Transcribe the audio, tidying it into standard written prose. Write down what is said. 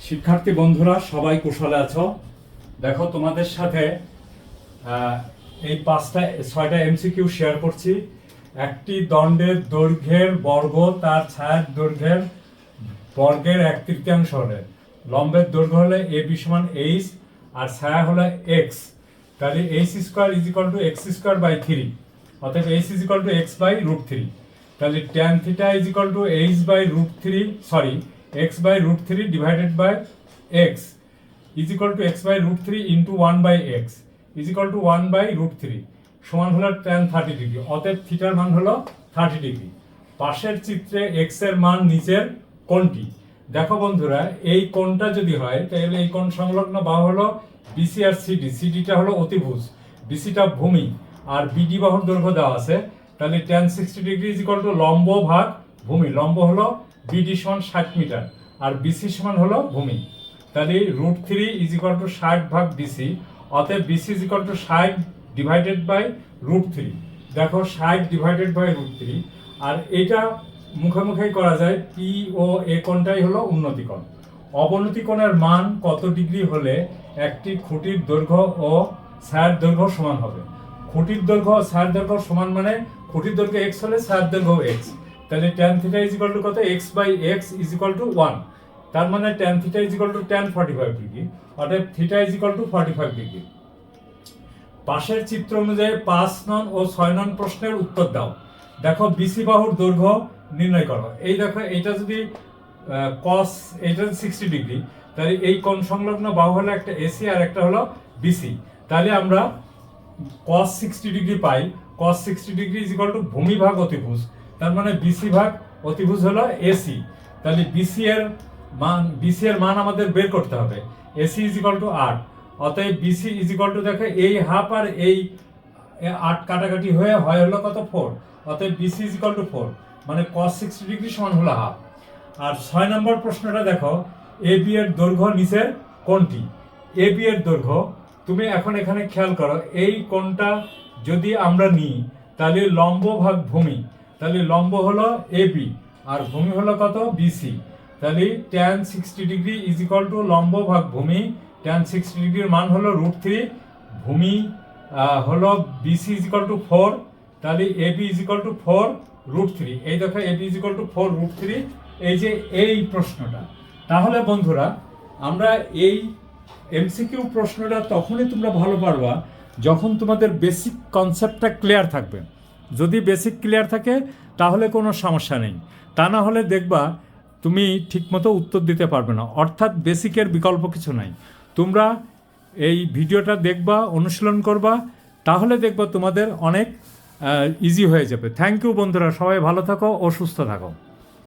শিক্ষার্থী বন্ধুরা সবাই কুশলে আছো? দেখো তোমাদের সাথে এই 6টা এমসিকিউ শেয়ার করছি। একটি দণ্ডের দৈর্ঘ্যের বর্গ তার ছায়ার দৈর্ঘ্যের বর্গের 1/3 হলে লম্বের দৈর্ঘ্য হলে এ বি সমান এইচ আর ছায়া হলে এক্স, তাহলে H square is equal to x square by 3, অর্থাৎ H is equal to x by root 3। তাহলে tan theta is equal to H by root 3, sorry x by root 3 divided by x is equal to x by root 3 into 1 by x is equal to 1 by root 3 সমান হলো tan 30 degree. অতএব থিটার মান হলো 30 degree. পাশের চিত্রে x এর মান নিচের কোণটি। দেখো বন্ধুরা, এই কোণটা যদি হয় তাহলে এই কোণ সংলগ্ন বাহু হলো BC আর CD। CDটা হলো অতিভুজ, BCটা ভূমি, আর BD বাহুর দৈর্ঘ্য দেওয়া আছে। তাহলে tan 60 degree is equal to লম্ব ভাগ ভূমি। লম্ব হলো BD সমান 60 মিটার আর BC সমান হলো ভূমি। তাহলে রুট 3 ইজ ইকুয়াল টু 60 ভাগ BC, অতএব BC is equal to 60 divided by root 3। দেখো 60 ডিভাইডেড বাই রুট 3, আর এটা মুখে মুখেই করা যায়। পি ও এ কোণটাই হলো উন্নতি কোণ। অবনতি কোণের মান কত ডিগ্রি হলে একটি খুঁটির দৈর্ঘ্য ও ছায়ার দৈর্ঘ্য সমান হবে? খুঁটির দৈর্ঘ্য ও ছায়ার দৈর্ঘ্য সমান মানে খুঁটির দৈর্ঘ্য x হলে ছায়ার দৈর্ঘ্য x। তাহলে tan theta is equal to কত? x by x is equal to 1। তার মানে tan theta is equal to tan 45 degree, অর্থাৎ theta is equal to 45 degree. পাশের চিত্র অনুযায়ী 5 নং ও 6 নং প্রশ্নের উত্তর দাও। দেখো বিসি বাহুর দৈর্ঘ্য নির্ণয় করো। এই দেখো, এটা যদি cos, এটা 60 ডিগ্রি, তাহলে এই কোণ সংলগ্ন বাহু হলো একটা এসি আর একটা হলো বিসি। তাহলে আমরা cos 60 degree pi. cos 60 degree is equal two ভূমি ভাগ অতিভুজ, তার মানে বিসি ভাগ অতিভুজ হলো এসি। তাহলে বিসি এর মান আমাদের বের করতে হবে। এসি ইজ ইকুয়াল টু 8, অতএব বিসি ইজ ইকুয়াল টু, দেখো এই হাফ আর এই 8 কাটাকাটি হয়ে হলো কত? 4। অতএব বিসি ইজ ইকুয়াল টু 4, মানে cos 60 ডিগ্রি সমান হলো হাফ। আর 6 নম্বর প্রশ্নটা দেখো, এ বি এর দৈর্ঘ্য নিচের কোণটি। এ বি এর দৈর্ঘ্য, তুমি এখন এখানে খেয়াল করো, এই কোণটা যদি আমরা নিই তাহলে লম্ব ভাগ ভূমি, তাহলে লম্ব হলো এবি আর ভূমি হলো কত? বিসি। তাহলে tan 60 degree is equal two লম্ব ভাগ ভূমি। tan 60 ডিগ্রির মান হলো রুট 3, ভূমি হলো বিসি ইজ ইকুয়াল টু 4, তাহলে AB is equal to 4 root 3। এই দেখো AB is equal to 4 root 3, এই যে এই প্রশ্নটা। তাহলে বন্ধুরা, আমরা এই এমসিকিউ প্রশ্নটা তখনই তোমরা ভালো পারবা যখন তোমাদের বেসিক কনসেপ্টটা ক্লিয়ার থাকবে। যদি বেসিক ক্লিয়ার থাকে তাহলে কোনো সমস্যা নেই, তা না হলে দেখবা তুমি ঠিকমতো উত্তর দিতে পারবে না। অর্থাৎ বেসিকের বিকল্প কিছু নাই। তোমরা এই ভিডিওটা দেখবা, অনুশীলন করবা, তাহলে দেখবা তোমাদের অনেক ইজি হয়ে যাবে। থ্যাংক ইউ বন্ধুরা, সবাই ভালো থাকো ও সুস্থ থাকো।